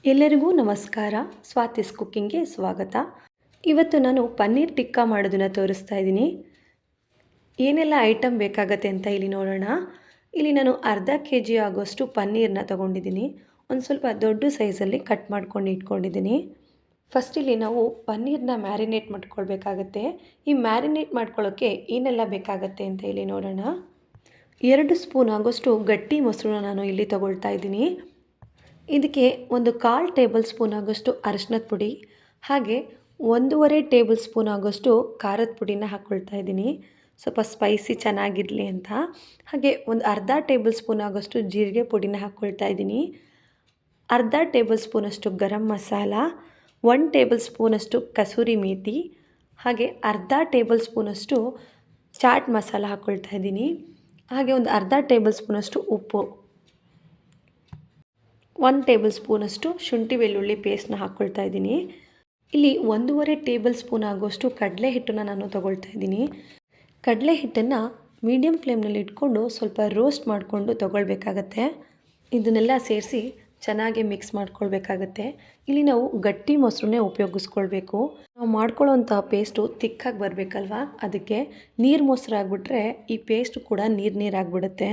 ಎಲ್ಲರಿಗೂ ನಮಸ್ಕಾರ. ಸ್ವಾತಿಸ್ ಕುಕ್ಕಿಂಗ್ಗೆ ಸ್ವಾಗತ. ಇವತ್ತು ನಾನು ಪನ್ನೀರ್ ಟಿಕ್ಕಾ ಮಾಡೋದನ್ನು ತೋರಿಸ್ತಾ ಇದ್ದೀನಿ. ಏನೆಲ್ಲ ಐಟಮ್ ಬೇಕಾಗತ್ತೆ ಅಂತ ಇಲ್ಲಿ ನೋಡೋಣ. ಇಲ್ಲಿ ನಾನು ಅರ್ಧ ಕೆಜಿ ಆಗೋಷ್ಟು ಪನ್ನೀರನ್ನ ತೊಗೊಂಡಿದ್ದೀನಿ. ಒಂದು ಸ್ವಲ್ಪ ದೊಡ್ಡ ಸೈಜಲ್ಲಿ ಕಟ್ ಮಾಡ್ಕೊಂಡು ಇಟ್ಕೊಂಡಿದ್ದೀನಿ. ಫಸ್ಟ್ ಇಲ್ಲಿ ನಾವು ಪನ್ನೀರನ್ನ ಮ್ಯಾರಿನೇಟ್ ಮಾಡ್ಕೊಳ್ಬೇಕಾಗತ್ತೆ. ಈ ಮ್ಯಾರಿನೇಟ್ ಮಾಡ್ಕೊಳ್ಳೋಕ್ಕೆ ಏನೆಲ್ಲ ಬೇಕಾಗತ್ತೆ ಅಂತ ಇಲ್ಲಿ ನೋಡೋಣ. 2 ಸ್ಪೂನ್ ಆಗೋಷ್ಟು ಗಟ್ಟಿ ಮೊಸರನ್ನ ನಾನು ಇಲ್ಲಿ ತಗೊಳ್ತಾ ಇದ್ದೀನಿ. ಇದಕ್ಕೆ 1/4 ಟೇಬಲ್ ಸ್ಪೂನ್ ಆಗೋಷ್ಟು ಅರಿಶಿನದ ಪುಡಿ, ಹಾಗೆ 1.5 ಟೇಬಲ್ ಸ್ಪೂನ್ ಆಗೋಷ್ಟು ಖಾರದ ಪುಡಿನ ಹಾಕ್ಕೊಳ್ತಾ ಇದ್ದೀನಿ, ಸ್ವಲ್ಪ ಸ್ಪೈಸಿ ಚೆನ್ನಾಗಿರಲಿ ಅಂತ. ಹಾಗೆ ಒಂದು ಅರ್ಧ ಟೇಬಲ್ ಸ್ಪೂನ್ ಆಗೋಷ್ಟು ಜೀರಿಗೆ ಪುಡಿನ ಹಾಕ್ಕೊಳ್ತಾ ಇದ್ದೀನಿ. ಅರ್ಧ ಟೇಬಲ್ ಸ್ಪೂನಷ್ಟು ಗರಂ ಮಸಾಲ, 1 ಟೇಬಲ್ ಸ್ಪೂನಷ್ಟು ಕಸೂರಿ ಮೇಥಿ, ಹಾಗೆ ಅರ್ಧ ಟೇಬಲ್ ಸ್ಪೂನಷ್ಟು ಚಾಟ್ ಮಸಾಲ ಹಾಕ್ಕೊಳ್ತಾ ಇದ್ದೀನಿ. ಹಾಗೆ ಒಂದು ಅರ್ಧ ಟೇಬಲ್ ಸ್ಪೂನಷ್ಟು ಉಪ್ಪು, 1 ಟೇಬಲ್ ಸ್ಪೂನಷ್ಟು ಶುಂಠಿ ಬೆಳ್ಳುಳ್ಳಿ ಪೇಸ್ಟ್ನ ಹಾಕ್ಕೊಳ್ತಾ ಇದ್ದೀನಿ. ಇಲ್ಲಿ 1.5 ಟೇಬಲ್ ಸ್ಪೂನ್ ಆಗೋಷ್ಟು ಕಡಲೆ ಹಿಟ್ಟನ್ನು ನಾನು ತೊಗೊಳ್ತಾ ಇದ್ದೀನಿ. ಕಡಲೆ ಹಿಟ್ಟನ್ನು ಮೀಡಿಯಮ್ ಫ್ಲೇಮ್ನಲ್ಲಿ ಇಟ್ಕೊಂಡು ಸ್ವಲ್ಪ ರೋಸ್ಟ್ ಮಾಡಿಕೊಂಡು ತೊಗೊಳ್ಬೇಕಾಗತ್ತೆ. ಇದನ್ನೆಲ್ಲ ಸೇರಿಸಿ ಚೆನ್ನಾಗಿ ಮಿಕ್ಸ್ ಮಾಡ್ಕೊಳ್ಬೇಕಾಗತ್ತೆ. ಇಲ್ಲಿ ನಾವು ಗಟ್ಟಿ ಮೊಸರನ್ನೇ ಉಪಯೋಗಿಸ್ಕೊಳ್ಬೇಕು. ನಾವು ಮಾಡ್ಕೊಳ್ಳೋವಂಥ ಪೇಸ್ಟು ತಿಕ್ಕಾಗಿ ಬರಬೇಕಲ್ವ, ಅದಕ್ಕೆ ನೀರು ಮೊಸರು ಆಗಿಬಿಟ್ರೆ ಈ ಪೇಸ್ಟ್ ಕೂಡ ನೀರಾಗಿಬಿಡುತ್ತೆ.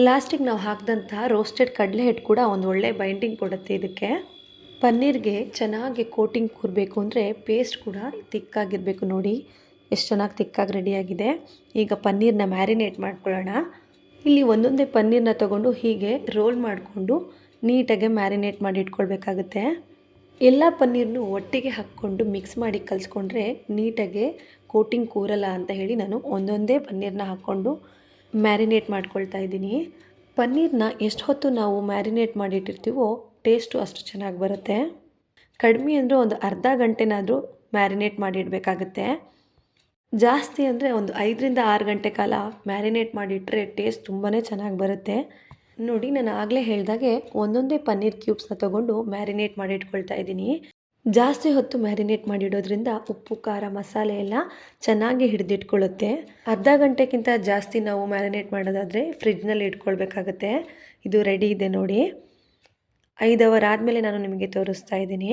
ಲಾಸ್ಟಿಗೆ ನಾವು ಹಾಕಿದಂತಹ ರೋಸ್ಟೆಡ್ ಕಡಲೆ ಹಿಟ್ಟು ಕೂಡ ಒಂದು ಒಳ್ಳೆ ಬೈಂಡಿಂಗ್ ಕೊಡುತ್ತೆ ಇದಕ್ಕೆ. ಪನ್ನೀರ್ಗೆ ಚೆನ್ನಾಗಿ ಕೋಟಿಂಗ್ ಕೂರಬೇಕು ಅಂದರೆ ಪೇಸ್ಟ್ ಕೂಡ ತಿಕ್ಕಾಗಿರಬೇಕು. ನೋಡಿ ಎಷ್ಟು ಚೆನ್ನಾಗಿ ತಿಕ್ಕಾಗಿ ರೆಡಿಯಾಗಿದೆ. ಈಗ ಪನ್ನೀರನ್ನ ಮ್ಯಾರಿನೇಟ್ ಮಾಡ್ಕೊಳ್ಳೋಣ. ಇಲ್ಲಿ ಒಂದೊಂದೇ ಪನ್ನೀರನ್ನ ತೊಗೊಂಡು ಹೀಗೆ ರೋಲ್ ಮಾಡಿಕೊಂಡು ನೀಟಾಗಿ ಮ್ಯಾರಿನೇಟ್ ಮಾಡಿ ಇಟ್ಕೊಳ್ಬೇಕಾಗುತ್ತೆ. ಎಲ್ಲ ಪನ್ನೀರನ್ನು ಒಟ್ಟಿಗೆ ಹಾಕ್ಕೊಂಡು ಮಿಕ್ಸ್ ಮಾಡಿ ಕಲಿಸ್ಕೊಂಡ್ರೆ ನೀಟಾಗಿ ಕೋಟಿಂಗ್ ಕೂರಲ್ಲ ಅಂತ ಹೇಳಿ ನಾನು ಒಂದೊಂದೇ ಪನ್ನೀರನ್ನ ಹಾಕ್ಕೊಂಡು ಮ್ಯಾರಿನೇಟ್ ಮಾಡ್ಕೊಳ್ತಾ ಇದ್ದೀನಿ. ಪನ್ನೀರನ್ನ ಎಷ್ಟು ಹೊತ್ತು ನಾವು ಮ್ಯಾರಿನೇಟ್ ಮಾಡಿಟ್ಟಿರ್ತೀವೋ ಟೇಸ್ಟು ಅಷ್ಟು ಚೆನ್ನಾಗಿ ಬರುತ್ತೆ. ಕಡಿಮೆ ಅಂದರೆ ಒಂದು ಅರ್ಧ ಗಂಟೆನಾದರೂ ಮ್ಯಾರಿನೇಟ್ ಮಾಡಿಡಬೇಕಾಗತ್ತೆ. ಜಾಸ್ತಿ ಅಂದರೆ ಒಂದು 5ರಿಂದ 6 ಗಂಟೆ ಕಾಲ ಮ್ಯಾರಿನೇಟ್ ಮಾಡಿಟ್ರೆ ಟೇಸ್ಟ್ ತುಂಬಾ ಚೆನ್ನಾಗಿ ಬರುತ್ತೆ. ನೋಡಿ, ನಾನು ಆಗಲೇ ಹೇಳಿದಾಗೆ ಒಂದೊಂದೇ ಪನ್ನೀರ್ ಕ್ಯೂಬ್ಸ್ನ ತೊಗೊಂಡು ಮ್ಯಾರಿನೇಟ್ ಮಾಡಿ ಇಟ್ಕೊಳ್ತಾ ಇದ್ದೀನಿ. ಜಾಸ್ತಿ ಹೊತ್ತು ಮ್ಯಾರಿನೇಟ್ ಮಾಡಿಡೋದ್ರಿಂದ ಉಪ್ಪು ಖಾರ ಮಸಾಲೆ ಎಲ್ಲ ಚೆನ್ನಾಗಿ ಹಿಡಿದಿಟ್ಕೊಳ್ಳುತ್ತೆ. ಅರ್ಧ ಗಂಟೆಗಿಂತ ಜಾಸ್ತಿ ನಾವು ಮ್ಯಾರಿನೇಟ್ ಮಾಡೋದಾದರೆ ಫ್ರಿಡ್ಜ್ನಲ್ಲಿ ಇಟ್ಕೊಳ್ಬೇಕಾಗತ್ತೆ. ಇದು ರೆಡಿ ಇದೆ ನೋಡಿ. 5 ಅವರ್ ಆದಮೇಲೆ ನಾನು ನಿಮಗೆ ತೋರಿಸ್ತಾ ಇದ್ದೀನಿ.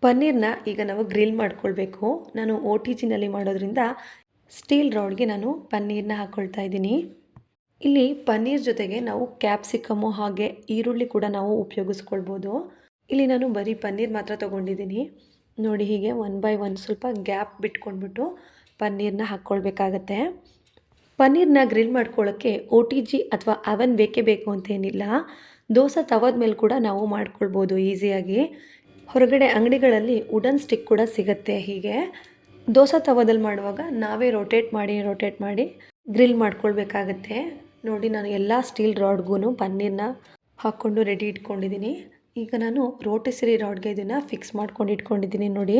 ಪನ್ನೀರನ್ನ ಈಗ ನಾವು ಗ್ರಿಲ್ ಮಾಡ್ಕೊಳ್ಬೇಕು. ನಾನು OTGನಲ್ಲಿ ಮಾಡೋದ್ರಿಂದ ಸ್ಟೀಲ್ ರಾಡ್ಗೆ ನಾನು ಪನ್ನೀರನ್ನ ಹಾಕ್ಕೊಳ್ತಾ ಇದ್ದೀನಿ. ಇಲ್ಲಿ ಪನ್ನೀರ್ ಜೊತೆಗೆ ನಾವು ಕ್ಯಾಪ್ಸಿಕಮ್ಮು ಹಾಗೆ ಈರುಳ್ಳಿ ಕೂಡ ನಾವು ಉಪಯೋಗಿಸ್ಕೊಳ್ಬೋದು. ಇಲ್ಲಿ ನಾನು ಬರೀ ಪನ್ನೀರ್ ಮಾತ್ರ ತೊಗೊಂಡಿದ್ದೀನಿ. ನೋಡಿ, ಹೀಗೆ 1 ಬೈ 1 ಸ್ವಲ್ಪ ಗ್ಯಾಪ್ ಬಿಟ್ಕೊಂಡ್ಬಿಟ್ಟು ಪನ್ನೀರನ್ನ ಹಾಕ್ಕೊಳ್ಬೇಕಾಗತ್ತೆ. ಪನ್ನೀರನ್ನ ಗ್ರಿಲ್ ಮಾಡ್ಕೊಳ್ಳೋಕ್ಕೆ OTG ಅಥವಾ ಅವನ್ ಬೇಕೇ ಬೇಕು ಅಂತೇನಿಲ್ಲ. ದೋಸೆ ತವದ ಮೇಲೆ ಕೂಡ ನಾವು ಮಾಡ್ಕೊಳ್ಬೋದು ಈಸಿಯಾಗಿ. ಹೊರಗಡೆ ಅಂಗಡಿಗಳಲ್ಲಿ ವುಡನ್ ಸ್ಟಿಕ್ ಕೂಡ ಸಿಗುತ್ತೆ. ಹೀಗೆ ದೋಸೆ ತವದಲ್ಲಿ ಮಾಡುವಾಗ ನಾವೇ ರೋಟೇಟ್ ಮಾಡಿ ಗ್ರಿಲ್ ಮಾಡ್ಕೊಳ್ಬೇಕಾಗತ್ತೆ. ನೋಡಿ, ನಾನು ಎಲ್ಲ ಸ್ಟೀಲ್ ರಾಡ್ಗೂ ಪನ್ನೀರನ್ನ ಹಾಕ್ಕೊಂಡು ರೆಡಿ ಇಟ್ಕೊಂಡಿದ್ದೀನಿ. ಈಗ ನಾನು ರೋಟಿಸರಿ ರಾಡ್ಗೆ ಇದನ್ನು ಫಿಕ್ಸ್ ಮಾಡ್ಕೊಂಡು ಇಟ್ಕೊಂಡಿದ್ದೀನಿ ನೋಡಿ.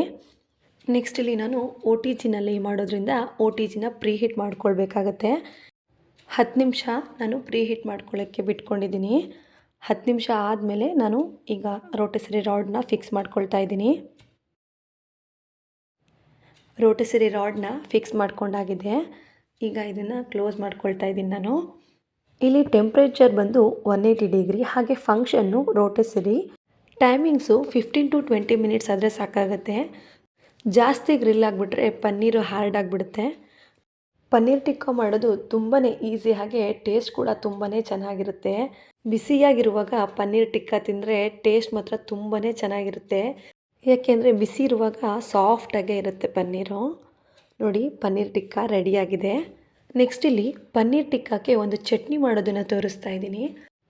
ನೆಕ್ಸ್ಟ್ ಇಲ್ಲಿ ನಾನು OTGನಲ್ಲಿ ಮಾಡೋದ್ರಿಂದ OTGನ ಪ್ರೀ ಹೀಟ್ ಮಾಡ್ಕೊಳ್ಬೇಕಾಗತ್ತೆ. 10 ನಿಮಿಷ ನಾನು ಪ್ರೀ ಹೀಟ್ ಮಾಡ್ಕೊಳ್ಳೋಕ್ಕೆ ಬಿಟ್ಕೊಂಡಿದ್ದೀನಿ. 10 ನಿಮಿಷ ಆದಮೇಲೆ ನಾನು ಈಗ ರೋಟಿಸರಿ ರಾಡ್ನ ಫಿಕ್ಸ್ ಮಾಡ್ಕೊಳ್ತಾ ಇದ್ದೀನಿ. ರೋಟಿಸರಿ ರಾಡ್ನ ಫಿಕ್ಸ್ ಮಾಡ್ಕೊಂಡಾಗಿದೆ. ಈಗ ಇದನ್ನು ಕ್ಲೋಸ್ ಮಾಡ್ಕೊಳ್ತಾ ಇದ್ದೀನಿ ನಾನು. ಇಲ್ಲಿ ಟೆಂಪ್ರೇಚರ್ ಬಂದು 180 ಡಿಗ್ರಿ, ಹಾಗೆ ಫಂಕ್ಷನ್ನು ರೋಟಿಸರಿ. ಟೈಮಿಂಗ್ಸು 15 to 20 ಮಿನಿಟ್ಸ್ ಆದರೆ ಸಾಕಾಗುತ್ತೆ. ಜಾಸ್ತಿ ಗ್ರಿಲ್ ಆಗಿಬಿಟ್ರೆ ಪನ್ನೀರು ಹಾರ್ಡ್ ಆಗಿಬಿಡುತ್ತೆ. ಪನ್ನೀರ್ ಟಿಕ್ಕಾ ಮಾಡೋದು ತುಂಬಾ ಈಸಿ, ಹಾಗೆ ಟೇಸ್ಟ್ ಕೂಡ ತುಂಬಾ ಚೆನ್ನಾಗಿರುತ್ತೆ. ಬಿಸಿಯಾಗಿರುವಾಗ ಪನ್ನೀರ್ ಟಿಕ್ಕಾ ತಿಂದರೆ ಟೇಸ್ಟ್ ಮಾತ್ರ ತುಂಬಾ ಚೆನ್ನಾಗಿರುತ್ತೆ. ಯಾಕೆಂದರೆ ಬಿಸಿ ಇರುವಾಗ ಸಾಫ್ಟಾಗೇ ಇರುತ್ತೆ ಪನ್ನೀರು. ನೋಡಿ, ಪನ್ನೀರ್ ಟಿಕ್ಕಾ ರೆಡಿಯಾಗಿದೆ. ನೆಕ್ಸ್ಟ್ ಇಲ್ಲಿ ಪನ್ನೀರ್ ಟಿಕ್ಕಾಕ್ಕೆ ಒಂದು ಚಟ್ನಿ ಮಾಡೋದನ್ನು ತೋರಿಸ್ತಾ ಇದ್ದೀನಿ.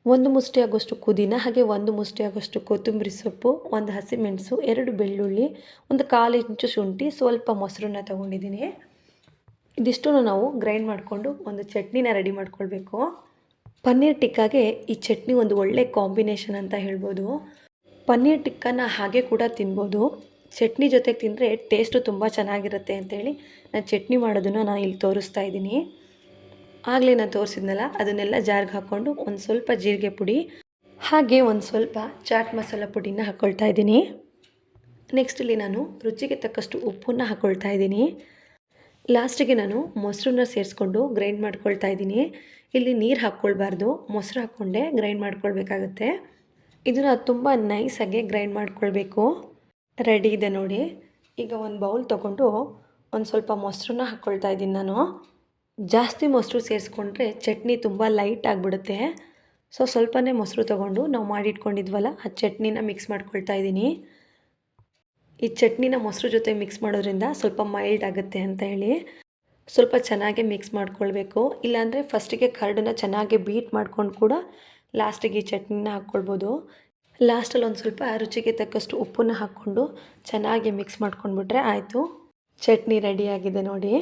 1 ಮುಷ್ಟಿ ಆಗೋಷ್ಟು ಪುದೀನ, ಹಾಗೆ 1 ಮುಷ್ಟಿ ಆಗೋಷ್ಟು ಕೊತ್ತಂಬರಿ ಸೊಪ್ಪು, 1 ಹಸಿಮೆಣಸು, 2 ಬೆಳ್ಳುಳ್ಳಿ, 1/4 ಇಂಚು ಶುಂಠಿ, ಸ್ವಲ್ಪ ಮೊಸರನ್ನ ತೊಗೊಂಡಿದ್ದೀನಿ. ಇದಿಷ್ಟನ್ನು ನಾವು ಗ್ರೈಂಡ್ ಮಾಡಿಕೊಂಡು ಒಂದು ಚಟ್ನಿನ ರೆಡಿ ಮಾಡ್ಕೊಳ್ಬೇಕು. ಪನ್ನೀರ್ ಟಿಕ್ಕಾಗೆ ಈ ಚಟ್ನಿ ಒಂದು ಒಳ್ಳೆ ಕಾಂಬಿನೇಷನ್ ಅಂತ ಹೇಳ್ಬೋದು. ಪನ್ನೀರ್ ಟಿಕ್ಕಾನ ಹಾಗೆ ಕೂಡ ತಿನ್ಬೋದು. ಚಟ್ನಿ ಜೊತೆಗೆ ತಿಂದರೆ ಟೇಸ್ಟು ತುಂಬ ಚೆನ್ನಾಗಿರುತ್ತೆ ಅಂತೇಳಿ ನಾನು ಚಟ್ನಿ ಮಾಡೋದನ್ನು ನಾನು ಇಲ್ಲಿ ತೋರಿಸ್ತಾ ಇದ್ದೀನಿ. ಆಗಲೇ ನಾನು ತೋರಿಸಿದ್ನಲ್ಲ, ಅದನ್ನೆಲ್ಲ ಜಾರ್ಗೆ ಹಾಕ್ಕೊಂಡು ಒಂದು ಸ್ವಲ್ಪ ಜೀರಿಗೆ ಪುಡಿ ಹಾಗೆ ಒಂದು ಸ್ವಲ್ಪ ಚಾಟ್ ಮಸಾಲ ಪುಡಿನ ಹಾಕ್ಕೊಳ್ತಾ ಇದ್ದೀನಿ. ನೆಕ್ಸ್ಟ್ ಇಲ್ಲಿ ನಾನು ರುಚಿಗೆ ತಕ್ಕಷ್ಟು ಉಪ್ಪನ್ನು ಹಾಕ್ಕೊಳ್ತಾ ಇದ್ದೀನಿ. ಲಾಸ್ಟಿಗೆ ನಾನು ಮೊಸರನ್ನ ಸೇರಿಸ್ಕೊಂಡು ಗ್ರೈಂಡ್ ಮಾಡ್ಕೊಳ್ತಾ ಇದ್ದೀನಿ. ಇಲ್ಲಿ ನೀರು ಹಾಕ್ಕೊಳ್ಬಾರ್ದು, ಮೊಸರು ಹಾಕ್ಕೊಂಡೆ ಗ್ರೈಂಡ್ ಮಾಡ್ಕೊಳ್ಬೇಕಾಗತ್ತೆ. ಇದನ್ನು ತುಂಬ ನೈಸಾಗಿ ಗ್ರೈಂಡ್ ಮಾಡ್ಕೊಳ್ಬೇಕು. ರೆಡಿ ಇದೆ ನೋಡಿ. ಈಗ ಒಂದು ಬೌಲ್ ತೊಗೊಂಡು ಒಂದು ಸ್ವಲ್ಪ ಮೊಸರನ್ನ ಹಾಕ್ಕೊಳ್ತಾ ಇದ್ದೀನಿ ನಾನು. ಜಾಸ್ತಿ ಮೊಸರು ಸೇರಿಸ್ಕೊಂಡ್ರೆ ಚಟ್ನಿ ತುಂಬ ಲೈಟ್ ಆಗಿಬಿಡುತ್ತೆ. ಸೊ ಸ್ವಲ್ಪನೇ ಮೊಸರು ತೊಗೊಂಡು ನಾವು ಮಾಡಿಟ್ಕೊಂಡಿದ್ವಲ್ಲ ಆ ಚಟ್ನಿನ ಮಿಕ್ಸ್ ಮಾಡ್ಕೊಳ್ತಾ ಇದ್ದೀನಿ. ಈ ಚಟ್ನಿನ ಮೊಸರು ಜೊತೆ ಮಿಕ್ಸ್ ಮಾಡೋದ್ರಿಂದ ಸ್ವಲ್ಪ ಮೈಲ್ಡ್ ಆಗುತ್ತೆ ಅಂತ ಹೇಳಿ ಸ್ವಲ್ಪ ಚೆನ್ನಾಗಿ ಮಿಕ್ಸ್ ಮಾಡ್ಕೊಳ್ಬೇಕು. ಇಲ್ಲಾಂದರೆ ಫಸ್ಟಿಗೆ ಕರ್ಡನ್ನ ಚೆನ್ನಾಗಿ ಬೀಟ್ ಮಾಡ್ಕೊಂಡು ಕೂಡ ಲಾಸ್ಟಿಗೆ ಈ ಚಟ್ನಿನ ಹಾಕ್ಕೊಳ್ಬೋದು. ಲಾಸ್ಟಲ್ಲಿ ಒಂದು ಸ್ವಲ್ಪ ರುಚಿಗೆ ತಕ್ಕಷ್ಟು ಉಪ್ಪನ್ನು ಹಾಕ್ಕೊಂಡು ಚೆನ್ನಾಗಿ ಮಿಕ್ಸ್ ಮಾಡ್ಕೊಂಡ್ಬಿಟ್ರೆ ಆಯಿತು. ಚಟ್ನಿ ರೆಡಿಯಾಗಿದೆ ನೋಡಿ.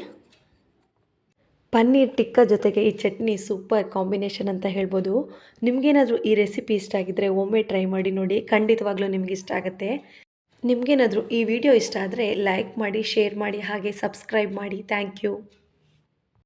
ಪನ್ನೀರ್ ಟಿಕ್ಕ ಜೊತೆಗೆ ಈ ಚಟ್ನಿ ಸೂಪರ್ ಕಾಂಬಿನೇಷನ್ ಅಂತ ಹೇಳ್ಬೋದು. ನಿಮಗೇನಾದರೂ ಈ ರೆಸಿಪಿ ಇಷ್ಟ ಆಗಿದ್ದರೆ ಒಮ್ಮೆ ಟ್ರೈ ಮಾಡಿ ನೋಡಿ, ಖಂಡಿತವಾಗ್ಲೂ ನಿಮ್ಗೆ ಇಷ್ಟ ಆಗುತ್ತೆ. ನಿಮಗೇನಾದರೂ ಈ ವಿಡಿಯೋ ಇಷ್ಟ ಆದರೆ ಲೈಕ್ ಮಾಡಿ, ಶೇರ್ ಮಾಡಿ, ಹಾಗೆ ಸಬ್ಸ್ಕ್ರೈಬ್ ಮಾಡಿ. Thank you.